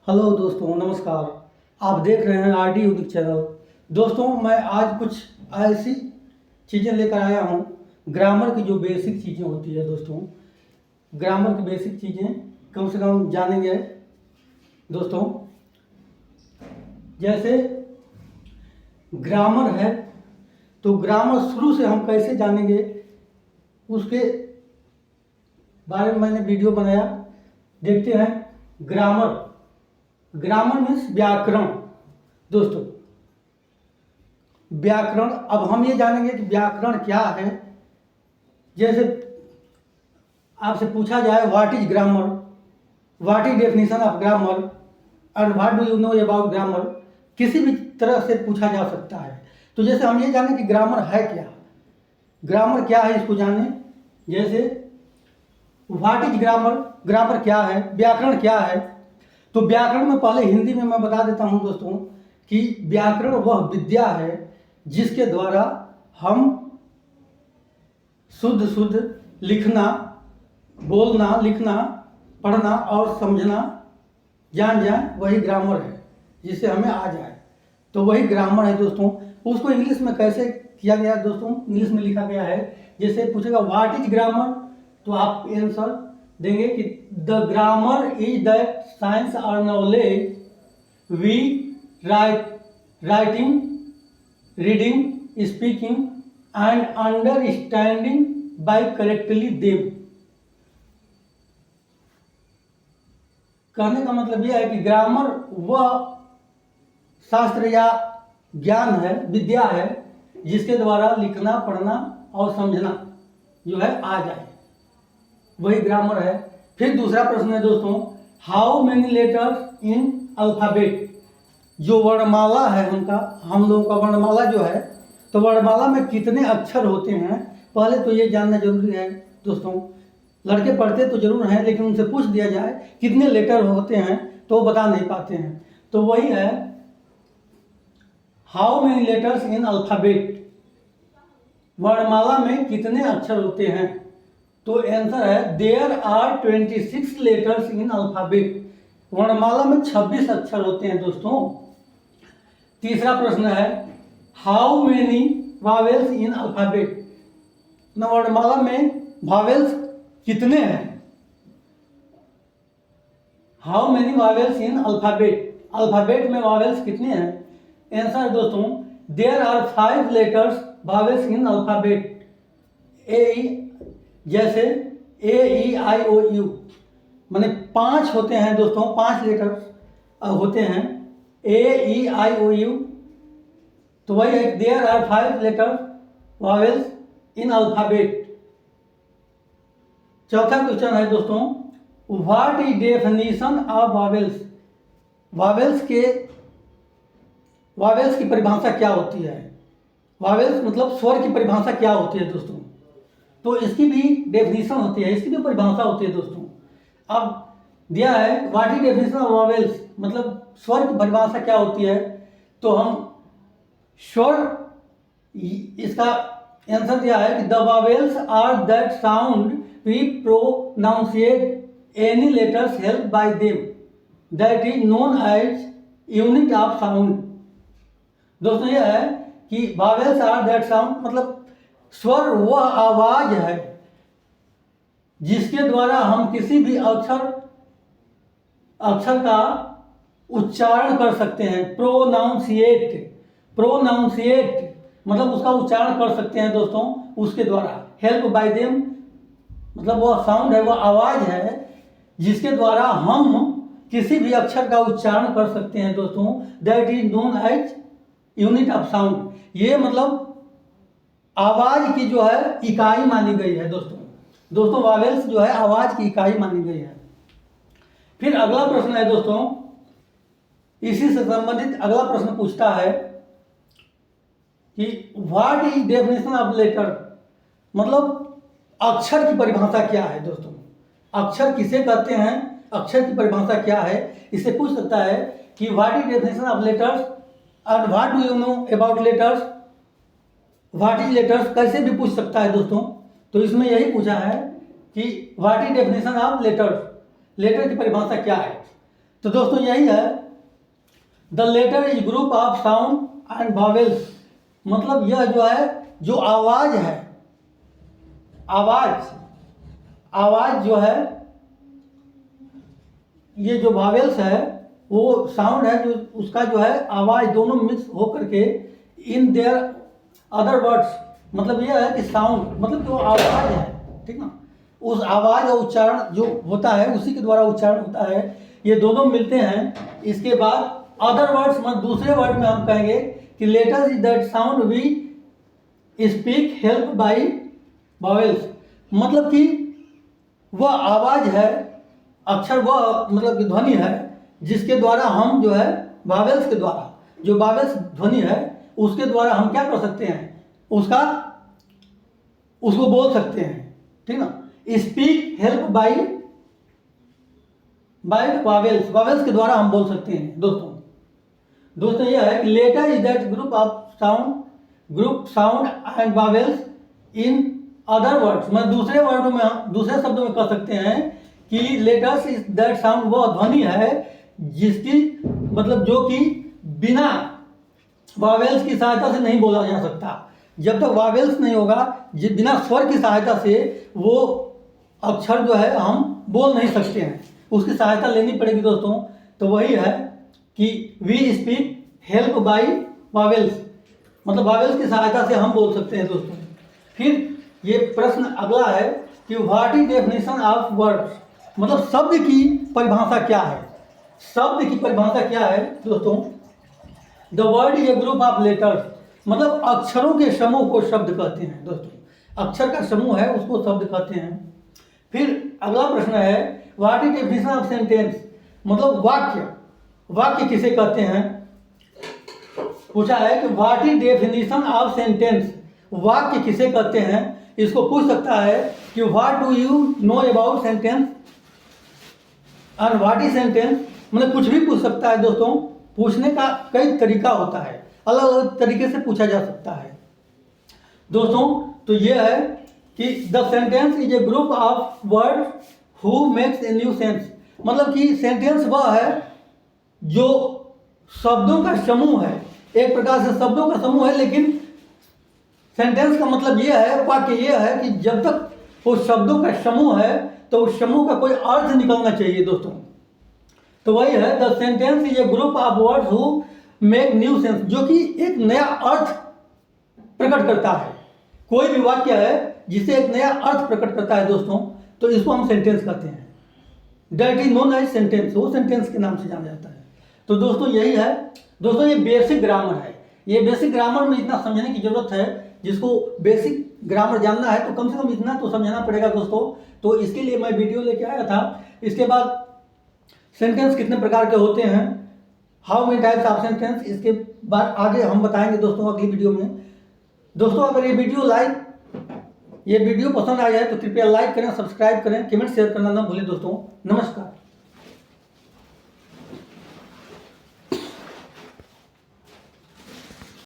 Hello दोस्तों, नमस्कार। आप देख रहे हैं आर डी यूनिक चैनल। दोस्तों, मैं आज कुछ ऐसी चीज़ें लेकर आया हूँ। ग्रामर की जो बेसिक चीज़ें होती है दोस्तों, ग्रामर की बेसिक चीज़ें कम से कम जानेंगे दोस्तों। जैसे ग्रामर है, तो ग्रामर शुरू से हम कैसे जानेंगे उसके बारे में मैंने वीडियो बनाया। देखते हैं। ग्रामर ग्रामर मीन्स व्याकरण दोस्तों। व्याकरण, अब हम ये जानेंगे कि व्याकरण क्या है। जैसे आपसे पूछा जाए what is grammar, what is definition of grammar and what do you know about grammar, किसी भी तरह से पूछा जा सकता है। तो जैसे हम ये जानें कि ग्रामर है क्या, ग्रामर क्या है, इसको जानें। जैसे व्हाट इज ग्रामर, ग्रामर क्या है, व्याकरण क्या है। तो व्याकरण में पहले हिंदी में मैं बता देता हूं दोस्तों कि व्याकरण वह विद्या है जिसके द्वारा हम शुद्ध शुद्ध लिखना, बोलना, लिखना, पढ़ना और समझना जान जाए, वही ग्रामर है, जिससे हमें आ जाए। तो वही ग्रामर है दोस्तों। उसको इंग्लिश में कैसे किया गया दोस्तों, इंग्लिश में लिखा गया है। जैसे पूछेगा व्हाट इज ग्रामर, तो आप आंसर देंगे कि the grammar is that science और knowledge we writing, reading, speaking and understanding by correctly them. कहने का मतलब यह है कि ग्रामर वह शास्त्र या ज्ञान है, विद्या है, जिसके द्वारा लिखना, पढ़ना और समझना जो है आ जाए, वही ग्रामर है। फिर दूसरा प्रश्न है दोस्तों, how many letters in alphabet. जो वर्णमाला है हम लोगों का वर्णमाला जो है, तो वर्णमाला में कितने अक्षर होते हैं, पहले तो ये जानना जरूरी है दोस्तों। लड़के पढ़ते तो जरूर हैं, लेकिन उनसे पूछ दिया जाए कितने लेटर होते हैं तो वो बता नहीं पाते हैं। तो वही है, how many letters in alphabet, वर्णमाला में कितने अक्षर होते हैं। तो आंसर है there are 26 letters in alphabet. वर्णमाला में 26 अक्षर होते हैं दोस्तों। तीसरा प्रश्न है, how many vowels in alphabet. वर्णमाला में वावेल्स कितने हैं, how many vowels in alphabet, alphabet में वावेल्स कितने हैं। आंसर दोस्तों, there are 5 letters vowels in alphabet. जैसे A E I O you, माने 5 होते हैं दोस्तों, 5 लेटर होते हैं ए ई आई ओ यू। तो वही है, there are 5 letter vowels in alphabet. चौथा क्वेश्चन है दोस्तों, what is definition of vowels. Vowels की परिभाषा क्या होती है। वावेल्स मतलब स्वर की परिभाषा क्या होती है दोस्तों। तो इसकी भी डेफिनेशन होती है, इसकी भी परिभाषा होती है दोस्तों। अब दिया है what is definition of vowels, मतलब स्वर की परिभाषा क्या होती है। तो हम स्वर, इसका आंसर दिया है कि the vowels are that sound we pronunciate any letters help by them, that is known as unit of sound. दोस्तों यह है कि वावेल्स आर दैट साउंड, मतलब स्वर वह आवाज है जिसके द्वारा हम किसी भी अक्षर का उच्चारण कर सकते हैं। प्रोनाउंसिएट मतलब उसका उच्चारण कर सकते हैं दोस्तों उसके द्वारा। हेल्प बाय देम मतलब वह साउंड है, वह आवाज है जिसके द्वारा हम किसी भी अक्षर का उच्चारण कर सकते हैं दोस्तों। That is known as unit of sound. ये मतलब आवाज की जो है इकाई मानी गई है दोस्तों। वावेल्स जो है आवाज की इकाई मानी गई है। फिर अगला प्रश्न है दोस्तों, इसी से संबंधित अगला प्रश्न पूछता है कि what is definition of letter, मतलब अक्षर की परिभाषा क्या है दोस्तों। अक्षर किसे कहते हैं, अक्षर की परिभाषा क्या है, इससे पूछ सकता है कि what is definition of letters and what do you know about letters, what is letters कैसे भी पूछ सकता है दोस्तों। तो इसमें यही पूछा है कि what is definition of letters, letter की परिभाषा क्या है। तो दोस्तों यही है, the letter is group of sound and vowels. मतलब यह जो है, जो आवाज है, आवाज जो है, ये जो वॉवेल्स है वो साउंड है, जो उसका जो है आवाज दोनों मिक्स हो करके इन देयर अदर वर्ड्स, मतलब यह है कि साउंड मतलब जो आवाज है, ठीक ना, उस आवाज और उच्चारण जो होता है उसी के द्वारा उच्चारण होता है, ये दोनों मिलते हैं। इसके बाद अदर वर्ड्स, मतलब दूसरे वर्ड में हम कहेंगे कि letters is that sound we speak help by vowels. मतलब कि वह आवाज है, अक्षर वह मतलब कि ध्वनि है जिसके द्वारा हम जो है वॉवेल्स के द्वारा, जो वॉवेल्स ध्वनि है उसके द्वारा हम क्या कर सकते हैं, उसको बोल सकते हैं, ठीक ना। Speak help by vowels, vowels के द्वारा हम बोल सकते हैं दोस्तों यह है कि letter is that group sound and vowels in other words. मैं दूसरे वर्डों में, दूसरे शब्दों में कह सकते हैं कि लेटर्स इज दैट साउंड वह ध्वनि है जिसकी मतलब जो कि बिना वॉवेल्स की सहायता से नहीं बोला जा सकता। जब तक वॉवेल्स नहीं होगा, बिना स्वर की सहायता से वो अक्षर जो है हम बोल नहीं सकते हैं, उसकी सहायता लेनी पड़ेगी दोस्तों। तो वही है कि we speak help by vowels, मतलब वॉवेल्स की सहायता से हम बोल सकते हैं दोस्तों। फिर ये प्रश्न अगला है कि what is definition of words, मतलब शब्द की परिभाषा क्या है। शब्द की परिभाषा क्या है दोस्तों, the word is a group of letters, मतलब अक्षरों के समूह को शब्द कहते हैं दोस्तों। अक्षर का समूह है उसको शब्द कहते हैं। फिर अगला प्रश्न है what is definition of sentence, मतलब वाक्य किसे कहते हैं। पूछा है कि what is definition of sentence, वाक्य किसे कहते हैं। इसको पूछ सकता है कि what do you know about sentence and what is sentence, मतलब कुछ भी पूछ सकता है दोस्तों। पूछने का कई तरीका होता है, अलग अलग तरीके से पूछा जा सकता है दोस्तों। तो यह है कि the sentence is a group of word who makes a new sense, मतलब कि सेंटेंस वह है जो शब्दों का समूह है, एक प्रकार से शब्दों का समूह है, लेकिन सेंटेंस का मतलब यह है, वाक्य यह है कि जब तक वो शब्दों का समूह है तो उस समूह का कोई अर्थ निकलना चाहिए दोस्तों। तो वही है, the sentence is a group of words who make new sense, जो कि एक नया अर्थ प्रकट करता है। कोई भी वाक्य है जिसे एक नया अर्थ प्रकट करता है दोस्तों, तो इसको हम सेंटेंस कहते हैं। That is known as sentence, वो सेंटेंस के नाम से जाना जाता है। तो दोस्तों यही है दोस्तों, ये बेसिक ग्रामर है। ये बेसिक ग्रामर में इतना समझने की जरूरत है, जिसको बेसिक ग्रामर जानना है तो कम से कम इतना तो समझना पड़ेगा दोस्तों। तो इसके लिए मैं वीडियो लेके आया था। इसके बाद सेंटेंस कितने प्रकार के होते हैं, how many types of sentence, इसके बाद आगे हम बताएंगे दोस्तों अगली वीडियो में। दोस्तों अगर ये वीडियो पसंद आया है तो कृपया लाइक करें, सब्सक्राइब करें, कमेंट शेयर करना ना भूलें दोस्तों। नमस्कार।